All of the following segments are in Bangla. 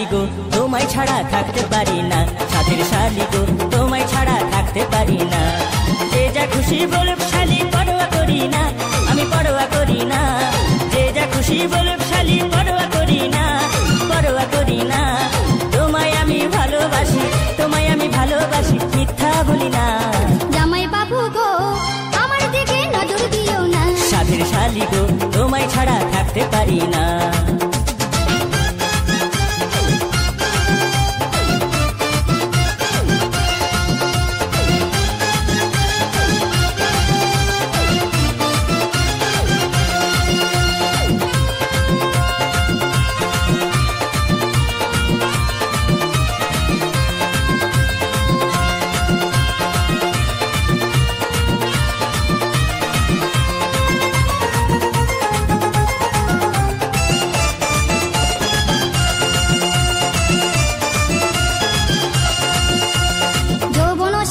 শালি গো তোমায় ছাড়া থাকতে পারি না, সাথের শালি গো তোমায় ছাড়া থাকতে পারি না। যে যা খুশি বলুক শালি পরোয়া করি না, আমি পরোয়া করি না। যে যা খুশি বলুক শালি পরোয়া করি না, পরোয়া করি না। তোমায় আমি ভালোবাসি, তোমায় আমি ভালোবাসি, মিথ্যা বলি না। জামাই বাবু গো আমার দিকে নজর দিও না, সাথের শালি গো তোমায় ছাড়া থাকতে পারি না।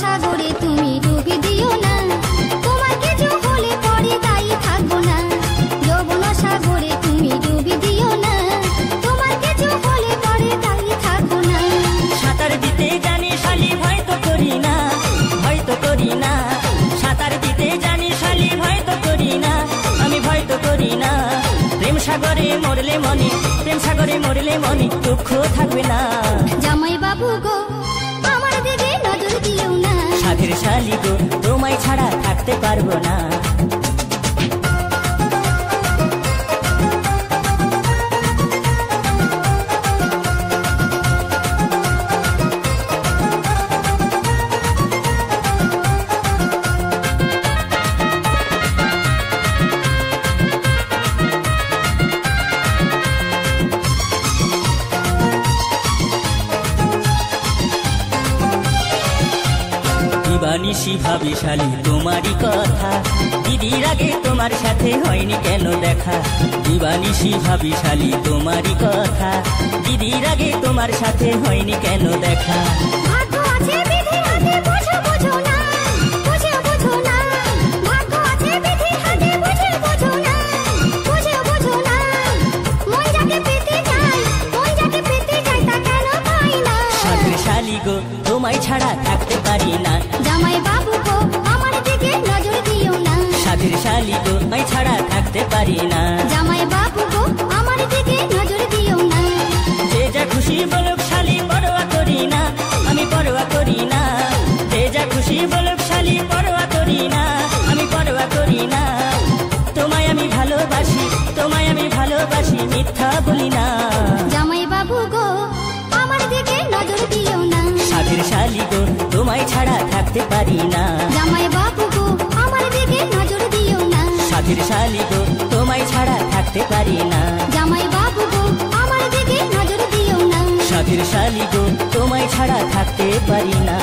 সাগরে তুমি ডুবি দিও না, তোমার কিছু হলে পরে দায়ী থাকবো না। যৌবন সাগরে তুমি ডুবি দিও না, তোমার কিছু হলে পরে দায়ী থাকবো না। সাঁতার দিতে জানি শালি ভয় তো করি না, ভয় তো করি না। সাঁতার দিতে জানি শালি ভয় তো করি না, আমি ভয় তো করি না। প্রেম সাগরে মরলে মনে, প্রেম সাগরে মরলে মনে দুঃখ থাকবে না। জামাই বাবু গো আমার দিকে নজর দিও না, সাথের শালি গো তোমায় ছাড়া থাকতে পারবো না। দিবানিশি ভাবি শালি তোমারই কথা, দিদির আগে তোমার সাথে হয়নি কেন দেখা। দিবানিশি ভাবি শালি তোমারই কথা, দিদির আগে তোমার সাথে হয়নি কেন দেখা। ভাগ্য আছে বিধি হাতে বুঝো বুঝো না, বুঝো বুঝো না। ভাগ্য আছে বিধি হাতে বুঝো বুঝো না, বুঝো বুঝো না। মন যাকে পেতে চাই, মন যাকে পেতে চাই তা কেন পাই না। সাথের শালি গো তোমায় ছাড়া থাকতে পারি না। জামাই বাবু গো আমার দিকে নজর দিও না, সাথের শালি গো তোমায় ছাড়া থাকতে পারি না। জামাই বাবু গো আমার দিকে নজর দিও না। যে যা খুশি বলুক শালি পরোয়া করি না, আমি পরোয়া করি না। যে যা খুশি বলুক শালি পরোয়া করি না, আমি পরোয়া করি না। তোমায় আমি ভালোবাসি, তোমায় আমি ভালোবাসি, মিথ্যা বলি না। জামাই বাবু গো আমার দিকে নজর দিও না, সাথের শালি গো তোমায় ছাড়া থাকতে পারি না। জামাই বাবু গো আমার দিকে নজর দিও না, সাথের শালি গো তোমায় ছাড়া থাকতে পারি না। জামাই বাবু গো আমার দিকে নজর দিও না। সাথের শালি গো তোমায় ছাড়া থাকতে পারি না।